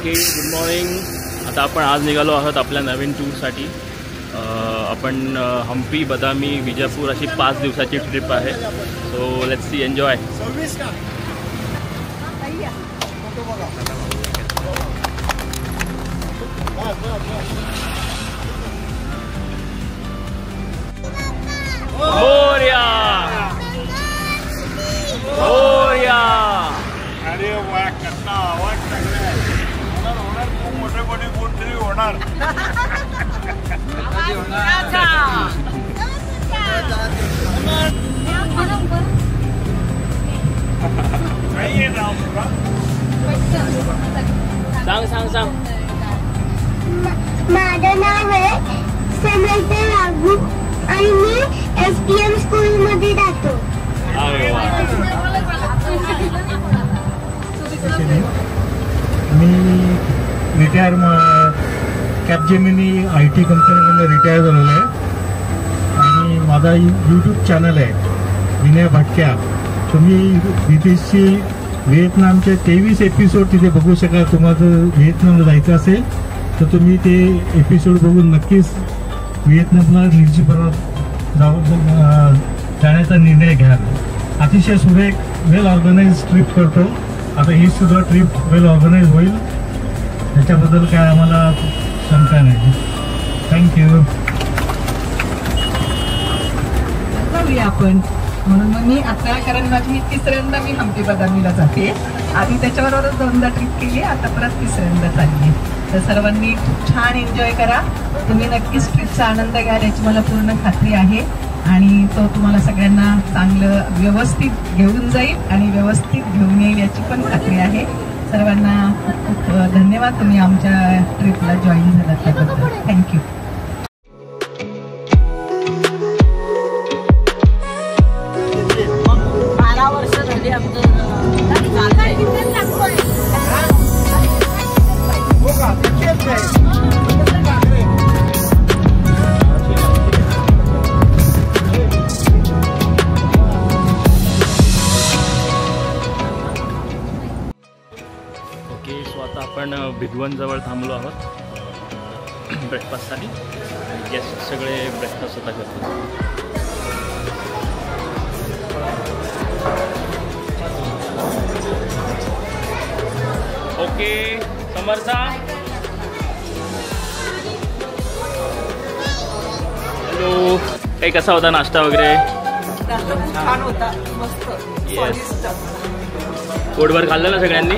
Okay, good morning. आता आपण आज निघालो आहोत आपल्या नवीन टूरसाठी. आपण हम्पी, बदामी, विजापूर अशी 5 दिवसाची ट्रिप आहे. So let's see, enjoy. Morya Morya. अरे वा, कसा आवाज चांगला आहे. होणार खूप मोठे कोणतरी होणार. सांग सांग सांग. माझं नाव आहे समर्थ राघू आणि मी SPM स्कूलमध्ये जातो. अरे वा. मी रिटायर कॅपजेमिनी IT कंपनीमधून रिटायर झालेलो आहे आणि माझा YouTube चॅनल आहे विनय भटक्या. तुम्ही विदेशी व्हिएतनामचे 23 एपिसोड तिथे बघू शकाल. तुम्हाला जर व्हिएतनामला जायचं असेल तर तुम्ही ते एपिसोड बघून नक्कीच व्हिएतनामला निर्जीपणात जाण्याचा निर्णय घ्याल. अतिशय सुरेख वेल ऑर्गनाइज ट्रिप करतो. आता ही सुद्धा ट्रिप वेल ऑर्गनाइज होईल, त्याच्याबद्दल काय आम्हाला शंका नाही. थँक्यू. आपण म्हणून मग मी आता, कारण माझी 3ऱ्यांदा मी हम्पी बदामीला जाते. आधी त्याच्याबरोबरच 2दा ट्रिप केली, आता परत 3ऱ्यांदा चालली. तर सर्वांनी खूप छान एन्जॉय करा. तुम्ही नक्कीच ट्रिपचा आनंद घ्याल याची मला पूर्ण खात्री आहे आणि तो तुम्हाला सगळ्यांना चांगलं व्यवस्थित घेऊन जाईल आणि व्यवस्थित घेऊन येईल याची पण खात्री आहे. सर्वांना खूप खूप धन्यवाद, तुम्ही आमच्या ट्रिपला जॉईन झालात त्याबद्दल. थँक्यू. ओके, सो आता आपण भिगवणजवळ थांबलो आहोत ब्रेकफास्टसाठी. गेस्ट सगळे ब्रेकफास्ट स्वतः करतात. ओके, समर्था. हॅलो. काही कसा होता नाश्ता वगैरे? छान होता, मस्त. येस. पोटभर खाल्लं ना सगळ्यांनी?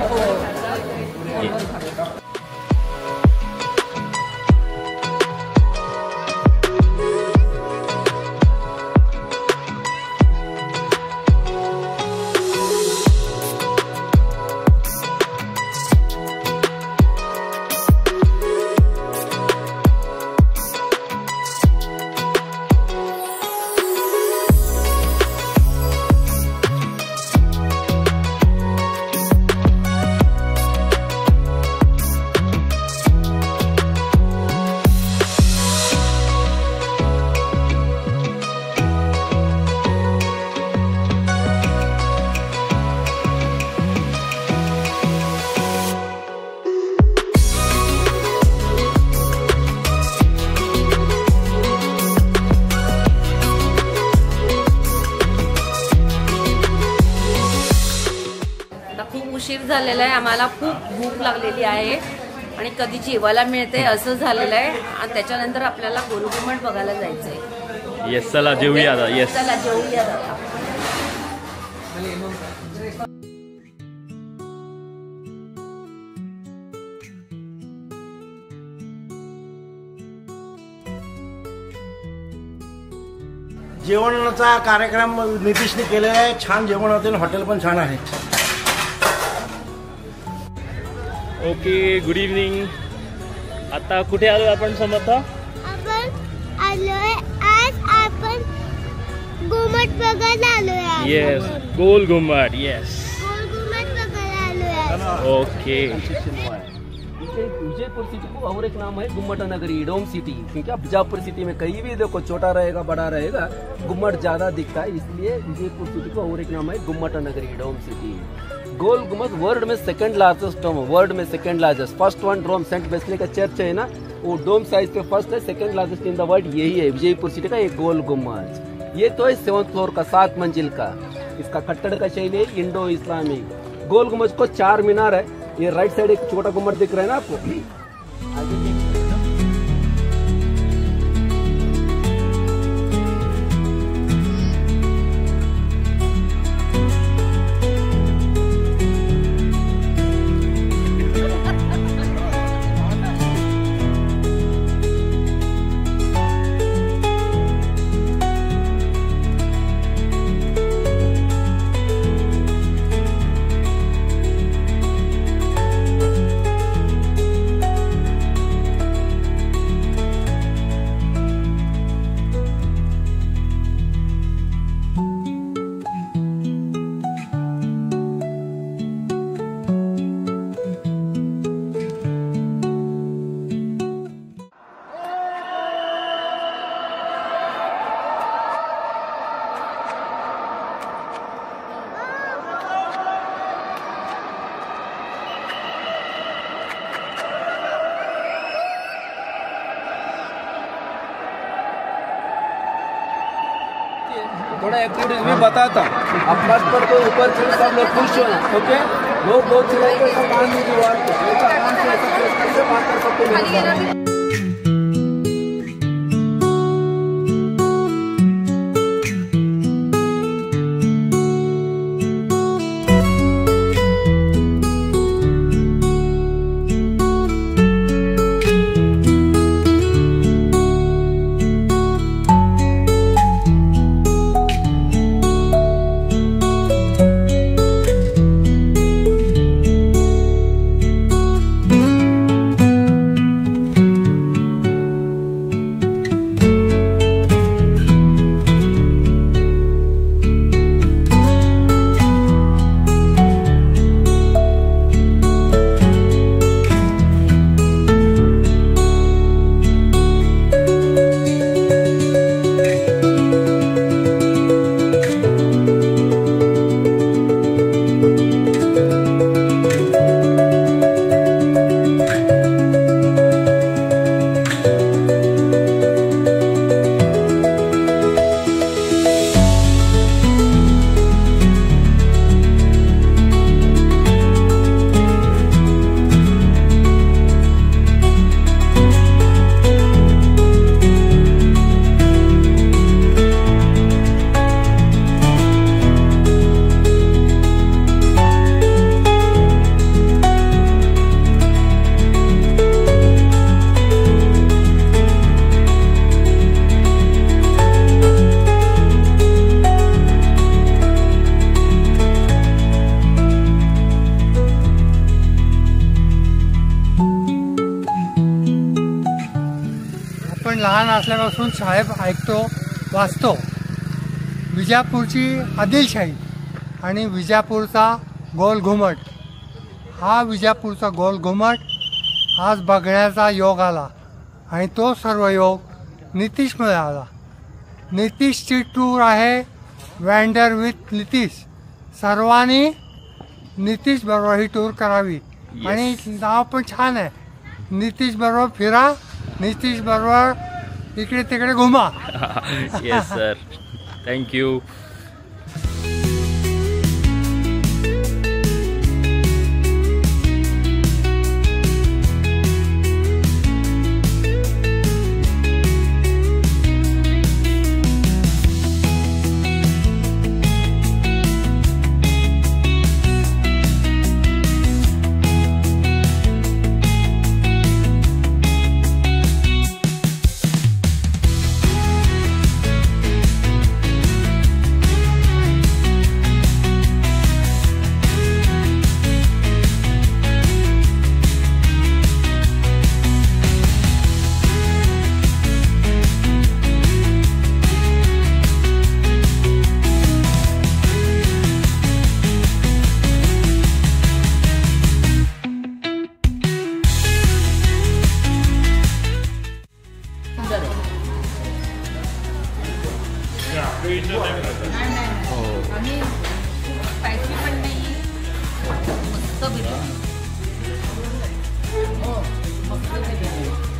उशीर झालेला आहे, आम्हाला खूप भूक लागलेली आहे आणि कधी जेवायला मिळते असं झालेलं आहे. आणि त्याच्यानंतर आपल्याला गोलघुमट बघायला जायचं आहे. येस, चला जेवूया आता. येस, चला जेवूया आता. जेवणाचा कार्यक्रम नितीशने केलेला आहे. छान जेवण होते आणि हॉटेल पण छान आहे. Okay, good evening. आता कुठे आलो आपण समर्था? आपण आलोय आज, आपण घुमट बघायला आलोय. येस, गोल घुमट. येस, गोल घुमट बघायला आलोय. ओके. कि विजयपुर सिटी को और एक नाम है गुम्मट नगरी, डोम सिटी, क्योंकि आप बीजापुर सिटी में कहीं भी देखो छोटा रहेगा बड़ा रहेगा, गुम्मट ज्यादा दिखता है, इसलिए विजयपुर सिटी को और एक नाम है गुम्मट नगरी, डोम सिटी। गोल गुम्मट वर्ल्ड में सेकंड लार्जेस्ट डोम, वर्ल्ड में second largest. First one dome Saint Wesley का चर्च है ना, वो डोम साइज पे फर्स्ट है, second largest in the world यही है विजयपुर सिटी का एक गोल गुम्मट। ये तो है 7th फ्लोर का, 7 मंजिल का। इसका कट्टड़ का शैली है इंडो इस्लामिक। गोल गुम्बद को 4 मीनार है। ये राइट साइड एक छोटा गुम्बद दिख रहा है ना आपको, आगे थोड़ा एक्टिविटी मैं बताता हूँ। आप फर्स्ट पर तो ऊपर से सब लोग खुश होना, ओके? लोग बहुत चलाएंगे सब पानी की वार को, ऐसा आराम से ऐसा प्रेस करके बात कर सकते हैं। लहान असल्यापासून शाळेत ऐकतो वाचतो। विजापूरची आदिलशाही आणि विजापूरचा गोल घुमट, हा विजापूरचा गोल घुमट आज बघण्याचा योग आला आणि तो सर्व योग नितीश मिळाला। नितीशची टूर आहे वँडर विथ नितीश, सर्वांनी नितीश बरोबर ही टूर करावी। आणि नाव पण छान आहे, नितीश बरोबर फिरा, नितीश बरोबर इकडे तिकडे घुमा। Yes sir, thank you. स्वीट हो आणि स्पायसी पण नाही मस्त बिर्याणी हो मस्त बिर्याणी